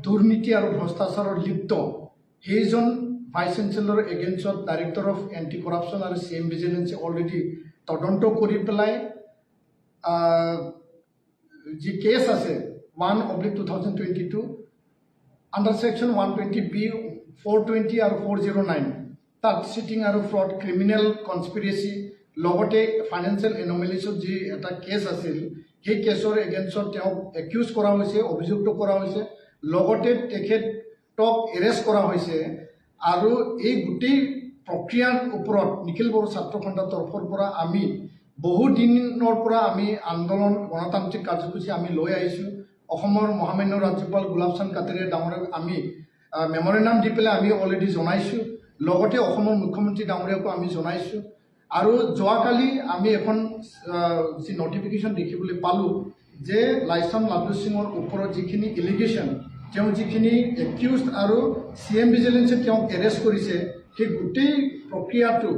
দুৰ্নীতি আৰু ভ্ৰষ্টাচাৰত লিপ্ত সেইজন ভাইচ চেঞ্চেলৰ এগেইনষ্টত ডাইৰেক্টৰ অফ এণ্টি কৰাপশ্যন আৰু CM ভিজিলেন্সে অলৰেডি তদন্ত কৰি পেলাই যি কেছ আছে 1/2022 আণ্ডাৰ ছেকশ্যন 120B 420 আৰু 409 তাত চিটিং আৰু ফ্ৰড ক্ৰিমিনেল কনস্পিৰেচি লগতে ফাইনেন্সিয়েল এনমেলিছত যি এটা কেছ আছিল সেই কেছৰ এগেইনষ্টত তেওঁক একিউজ কৰা হৈছে অভিযুক্ত কৰা হৈছে লগতে তেখেতক এৰেষ্ট কৰা হৈছে আৰু এই গোটেই প্ৰক্ৰিয়াৰ ওপৰত নিখিল বড়ো ছাত্ৰ সন্থাৰ তৰফৰ পৰা আমি বহু দিনৰ পৰা আমি আন্দোলন গণতান্ত্ৰিক কাৰ্যসূচী আমি লৈ আহিছোঁ অসমৰ মহামান্য ৰাজ্যপাল গোলাপ চান্দ কাটাৰিয়া ডাঙৰীয়াক আমি মেমৰেণ্ডাম দি পেলাই আমি অলৰেডি জনাইছোঁ লগতে অসমৰ মুখ্যমন্ত্ৰী ডাঙৰীয়াকো আমি জনাইছোঁ আৰু যোৱাকালি আমি এখন যি নটিফিকেশ্যন দেখিবলৈ পালোঁ যে লাইছাম লাডু সিঙৰ ওপৰত যিখিনি এলিগেশ্যন তেওঁ যিখিনি একিউজ আৰু CM ভিজিলেন্সে তেওঁক এৰেষ্ট কৰিছে সেই গোটেই প্ৰক্ৰিয়াটো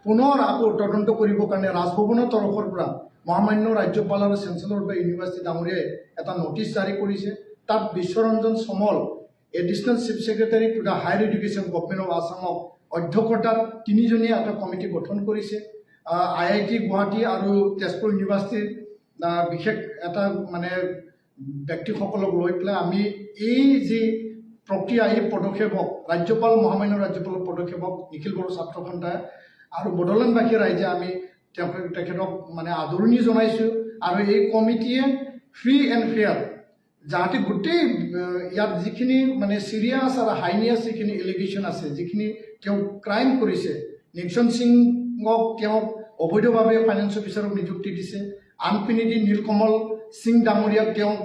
পুনৰ আকৌ তদন্ত কৰিবৰ কাৰণে ৰাজভৱনৰ তৰফৰ পৰা মহামান্য ৰাজ্যপাল আৰু চেঞ্চেলৰ বা ইউনিভাৰ্চিটি ডাঙৰীয়াই এটা নটিচ জাৰি কৰিছে তাত Biswaranjan Samal additional chief secretary to the higher education government of আছামক অধ্যক্ষতাত তিনিজনীয়া এটা কমিটি গঠন কৰিছে IIT গুৱাহাটী আৰু তেজপুৰ ইউনিভাৰ্চিটিৰ বিশেষ এটা মানে ব্যক্তিসকলক লৈ পেলাই আমি এই যি প্ৰক্ৰিয়া এই পদক্ষেপক ৰাজ্যপাল মহামান্য ৰাজ্যপালৰ পদক্ষেপক নিখিল বড়ো ছাত্ৰ সন্থাই আৰু বড়োলেণ্ডবাসী ৰাইজে আমি তেখেতক মানে আদৰণি জনাইছোঁ আৰু এই কমিটিয়ে ফ্ৰী এণ্ড ফেয়াৰ যাতে গোটেই ইয়াত যিখিনি মানে চিৰিয়াছ আৰু হাইনিয়াছ যিখিনি এলিগেশ্যন আছে যিখিনি তেওঁ ক্ৰাইম কৰিছে নিক্সন সিঙক তেওঁক অবৈধভাৱে ফাইনেন্স অফিচাৰক নিযুক্তি দিছে আনপিনিদি নীলকমল সিং ডাঙৰীয়াক তেওঁক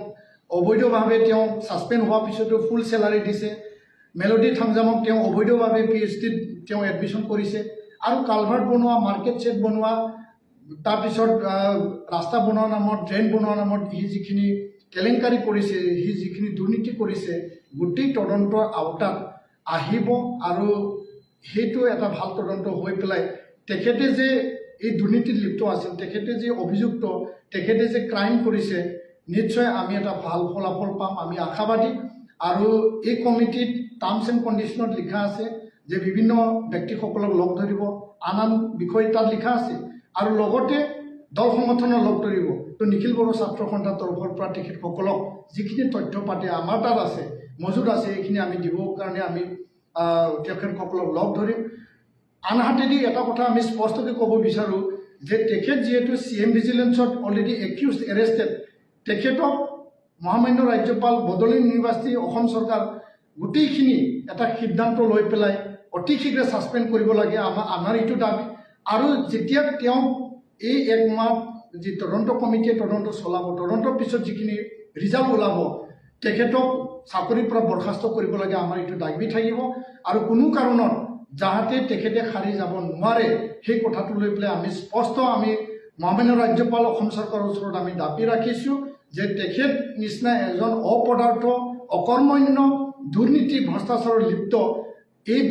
অবৈধভাৱে তেওঁ ছাছপেণ্ড হোৱাৰ পিছতো ফুল চেলাৰী দিছে মেলোডি থাংজামক তেওঁ অবৈধভাৱে PhDত তেওঁ এডমিশ্যন কৰিছে আৰু কালভাৰ্ট বনোৱা মাৰ্কেট ছেট বনোৱা তাৰপিছত ৰাস্তা বনোৱাৰ নামত ড্ৰেইন বনোৱাৰ নামত সি যিখিনি কেলেংকাৰী কৰিছে সি যিখিনি দুৰ্নীতি কৰিছে গোটেই তদন্তৰ আওতাত আহিব আৰু সেইটো এটা ভাল তদন্ত হৈ পেলাই তেখেতে যে এই দুৰ্নীতিত লিপ্ত আছিল তেখেতে যে অভিযুক্ত তেখেতে যে ক্ৰাইম কৰিছে নিশ্চয় আমি এটা ভাল ফলাফল পাম আমি আশাবাদী আৰু এই কমিটিত টাৰ্মছ এণ্ড কণ্ডিশ্যনত লিখা আছে যে বিভিন্ন ব্যক্তিসকলক লগ ধৰিব আন বিষয় তাত লিখা আছে আৰু লগতে দল সংগঠনৰ লগ ধৰিব তো নিখিল বড়ো ছাত্ৰ সন্থাৰ তৰফৰ পৰা তেখেতসকলক যিখিনি তথ্য পাতি আমাৰ তাত আছে মজুত আছে এইখিনি আমি দিবৰ কাৰণে আমি তেখেতসকলক লগ ধৰিম আনহাতেদি এটা কথা আমি স্পষ্টকৈ ক'ব বিচাৰোঁ যে তেখেত যিহেতু CM ভিজিলেন্সত অলৰেডি একিউজ এৰেষ্টেড তেখেতক মহামান্য ৰাজ্যপাল বড়োলেণ্ড ইউনিভাৰ্চিটি অসম চৰকাৰ গোটেইখিনি এটা সিদ্ধান্ত লৈ পেলাই অতি শীঘ্ৰে ছাছপেণ্ড কৰিব লাগে আমাৰ এইটো দাবী আৰু যেতিয়া তেওঁ এই এক মাহ যি তদন্ত কমিটিয়ে তদন্ত চলাব তদন্তৰ পিছত যিখিনি ৰিজাল্ট ওলাব তেখেতক চাকৰিৰ পৰা বৰখাস্ত কৰিব লাগে আমাৰ এইটো দাবী থাকিব আৰু কোনো কাৰণত যাতে তেখেতে সাৰি যাব নোৱাৰে সেই কথাটো লৈ পেলাই আমি স্পষ্ট আমি মহামান্য ৰাজ্যপাল অসম চৰকাৰৰ ওচৰত আমি দাবী ৰাখিছোঁ যে তেখেত নিচিনা এজন অপদাৰ্থ অকৰ্মণ্য দুৰ্নীতি ভ্ৰষ্টাচাৰত লিপ্ত এই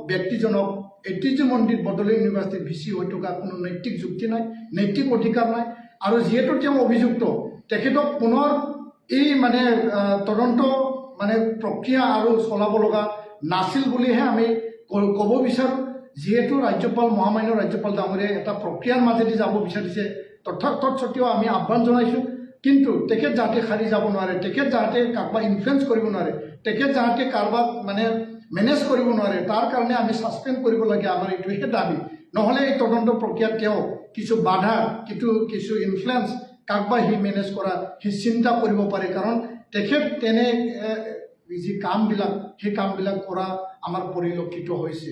ব্যক্তিজনক ঐতিহ্য মন্দিৰ বড়োলেণ্ড ইউনিভাৰ্চিটিৰ VC হৈ থকা কোনো নৈতিক যুক্তি নাই নৈতিক অধিকাৰ নাই আৰু যিহেতু তেওঁ অভিযুক্ত তেখেতক পুনৰ এই মানে তদন্ত মানে প্ৰক্ৰিয়া আৰু চলাব লগা নাছিল বুলিহে আমি ক'ব বিচাৰোঁ যিহেতু ৰাজ্যপাল মহামান্য ৰাজ্যপাল ডাঙৰীয়াই এটা প্ৰক্ৰিয়াৰ মাজেদি যাব বিচাৰিছে তৎসত্ত্বেও আমি আহ্বান জনাইছোঁ কিন্তু তেখেত যাতে সাৰি যাব নোৱাৰে তেখেত যাতে কাৰোবাক ইনফ্লুৱেঞ্চ কৰিব নোৱাৰে তেখেত যাতে কাৰোবাক মানে মেনেজ কৰিব নোৱাৰে তাৰ কাৰণে আমি ছাছপেণ্ড কৰিব লাগে আমাৰ এইটোহে দাবী নহ'লে এই তদন্ত প্ৰক্ৰিয়াত তেওঁ কিছু বাধা কিছু ইনফ্লুৱেঞ্চ কাৰোবাক সি মেনেজ কৰা সি চিন্তা কৰিব পাৰে কাৰণ তেখেত তেনে যি কামবিলাক সেই কামবিলাক কৰা আমাৰ পৰিলক্ষিত হৈছে